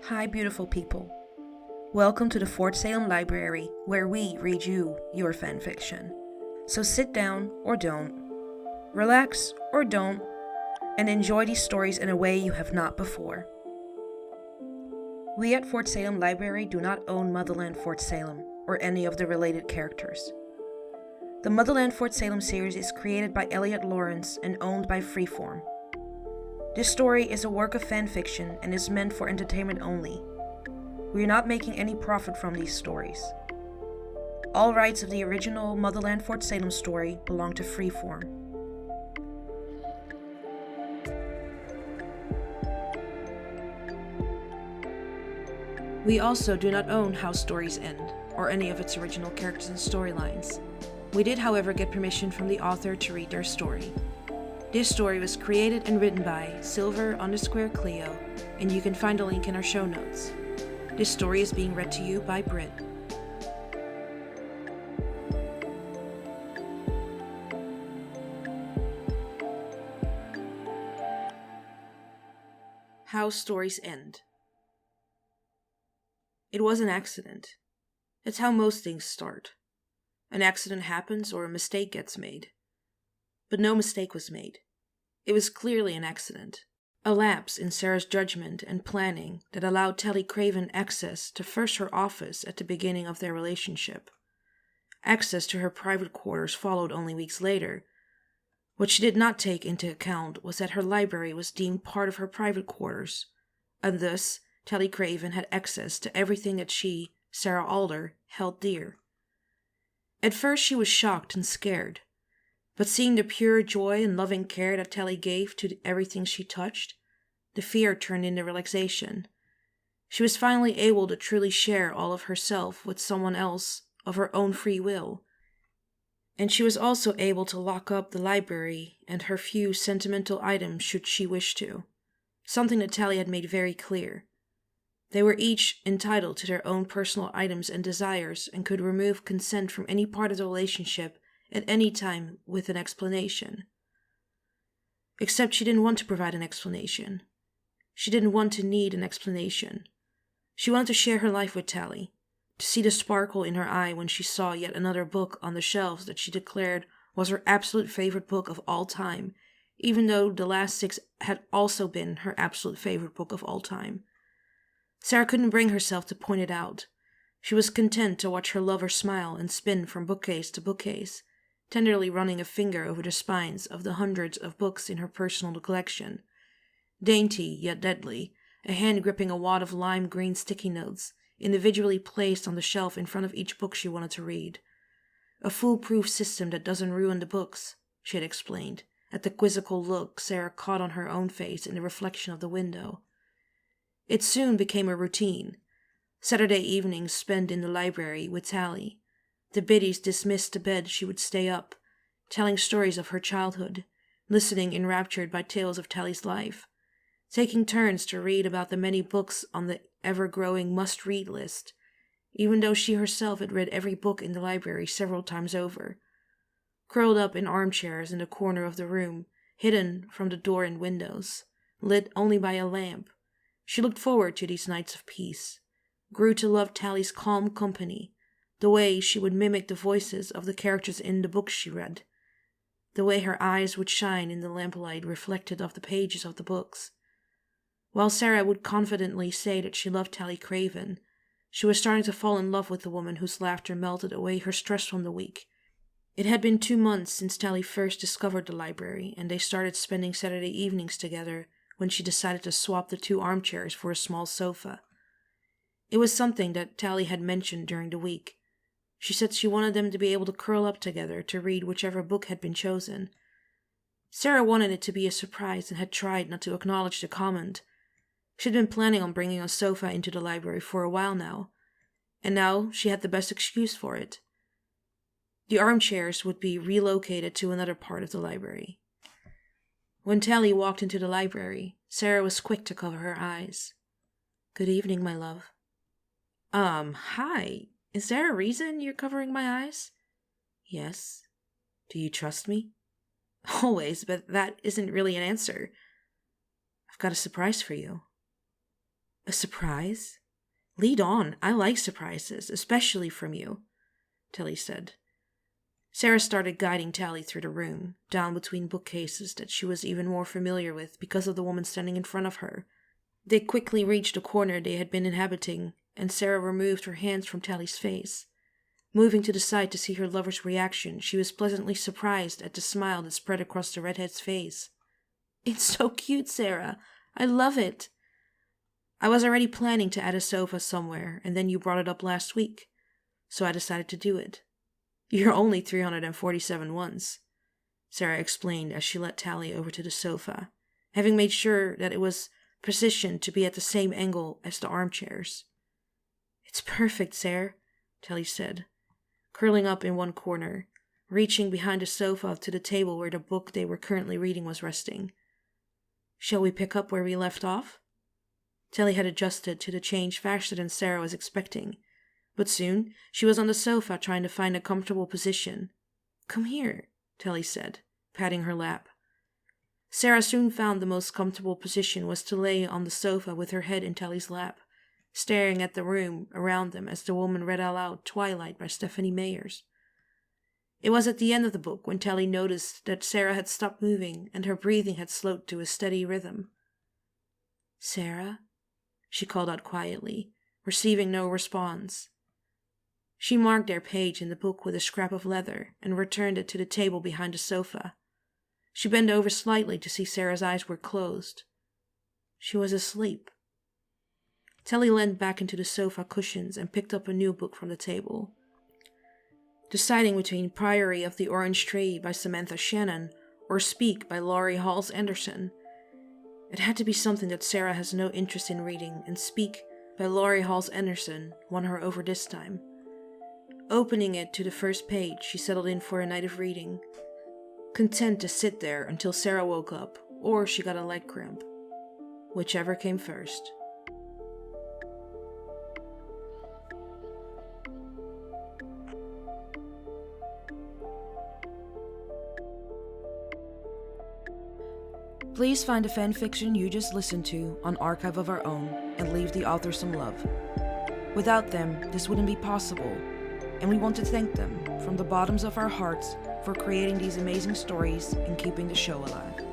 Hi, beautiful people. Welcome to the Fort Salem Library, where we read you your fanfiction. So sit down or don't, relax or don't, and enjoy these stories in a way you have not before. We at Fort Salem Library do not own Motherland Fort Salem or any of the related characters. The Motherland Fort Salem series is created by Elliot Lawrence and owned by Freeform. This story is a work of fanfiction and is meant for entertainment only. We are not making any profit from these stories. All rights of the original Motherland Fort Salem story belong to Freeform. We also do not own How Stories End, or any of its original characters and storylines. We did, however, get permission from the author to read their story. This story was created and written by Silver_Cleo, and you can find a link in our show notes. This story is being read to you by Britt. How Stories End. It was an accident. It's how most things start. An accident happens or a mistake gets made. But no mistake was made. It was clearly an accident. A lapse in Sarah's judgment and planning that allowed Tally Craven access to first her office at the beginning of their relationship. Access to her private quarters followed only weeks later. What she did not take into account was that her library was deemed part of her private quarters, and thus Tally Craven had access to everything that she, Sarah Alder, held dear. At first she was shocked and scared. But seeing the pure joy and loving care that Tally gave to everything she touched, the fear turned into relaxation. She was finally able to truly share all of herself with someone else of her own free will. And she was also able to lock up the library and her few sentimental items should she wish to, something that Tally had made very clear. They were each entitled to their own personal items and desires and could remove consent from any part of the relationship at any time with an explanation. Except she didn't want to provide an explanation. She didn't want to need an explanation. She wanted to share her life with Tally, to see the sparkle in her eye when she saw yet another book on the shelves that she declared was her absolute favorite book of all time, even though the last 6 had also been her absolute favorite book of all time. Sarah couldn't bring herself to point it out. She was content to watch her lover smile and spin from bookcase to bookcase, tenderly running a finger over the spines of the hundreds of books in her personal collection. Dainty, yet deadly, a hand gripping a wad of lime green sticky notes, individually placed on the shelf in front of each book she wanted to read. A foolproof system that doesn't ruin the books, she had explained, at the quizzical look Sarah caught on her own face in the reflection of the window. It soon became a routine. Saturday evenings spent in the library with Tally. The biddies dismissed to bed, she would stay up, telling stories of her childhood, listening enraptured by tales of Tally's life, taking turns to read about the many books on the ever-growing must-read list, even though she herself had read every book in the library several times over. Curled up in armchairs in the corner of the room, hidden from the door and windows, lit only by a lamp, she looked forward to these nights of peace, grew to love Tally's calm company, the way she would mimic the voices of the characters in the books she read, the way her eyes would shine in the lamplight reflected off the pages of the books. While Sarah would confidently say that she loved Tally Craven, she was starting to fall in love with the woman whose laughter melted away her stress from the week. It had been 2 months since Tally first discovered the library, and they started spending Saturday evenings together when she decided to swap the 2 armchairs for a small sofa. It was something that Tally had mentioned during the week. She said she wanted them to be able to curl up together to read whichever book had been chosen. Sarah wanted it to be a surprise and had tried not to acknowledge the comment. She had been planning on bringing a sofa into the library for a while now, and now she had the best excuse for it. The armchairs would be relocated to another part of the library. When Tally walked into the library, Sarah was quick to cover her eyes. "Good evening, my love." Hi. Is there a reason you're covering my eyes?" "Yes. Do you trust me?" "Always, but that isn't really an answer." "I've got a surprise for you." A surprise? Lead on. I like surprises, especially from you, Tally said. Sarah started guiding Tally through the room, down between bookcases that she was even more familiar with because of the woman standing in front of her. They quickly reached the corner they had been inhabiting, and Sarah removed her hands from Tally's face. Moving to the side to see her lover's reaction, she was pleasantly surprised at the smile that spread across the redhead's face. It's so cute, Sarah. I love it. I was already planning to add a sofa somewhere, and then you brought it up last week, so I decided to do it. You're only 347 once, Sarah explained as she led Tally over to the sofa, having made sure that it was positioned to be at the same angle as the armchairs. It's perfect, Sarah, Tally said, curling up in one corner, reaching behind the sofa to the table where the book they were currently reading was resting. Shall we pick up where we left off? Tally had adjusted to the change faster than Sarah was expecting, but soon she was on the sofa trying to find a comfortable position. Come here, Tally said, patting her lap. Sarah soon found the most comfortable position was to lay on the sofa with her head in Tally's lap, staring at the room around them as the woman read aloud Twilight by Stephanie Meyers. It was at the end of the book when Tally noticed that Sarah had stopped moving and her breathing had slowed to a steady rhythm. Sarah? She called out quietly, receiving no response. She marked their page in the book with a scrap of leather and returned it to the table behind the sofa. She bent over slightly to see Sarah's eyes were closed. She was asleep. Tally leaned back into the sofa cushions and picked up a new book from the table. Deciding between Priory of the Orange Tree by Samantha Shannon or Speak by Laurie Halls Anderson, it had to be something that Sarah has no interest in reading, and Speak by Laurie Halls Anderson won her over this time. Opening it to the first page, she settled in for a night of reading, content to sit there until Sarah woke up, or she got a leg cramp. Whichever came first. Please find the fanfiction you just listened to on Archive of Our Own and leave the author some love. Without them, this wouldn't be possible, and we want to thank them from the bottoms of our hearts for creating these amazing stories and keeping the show alive.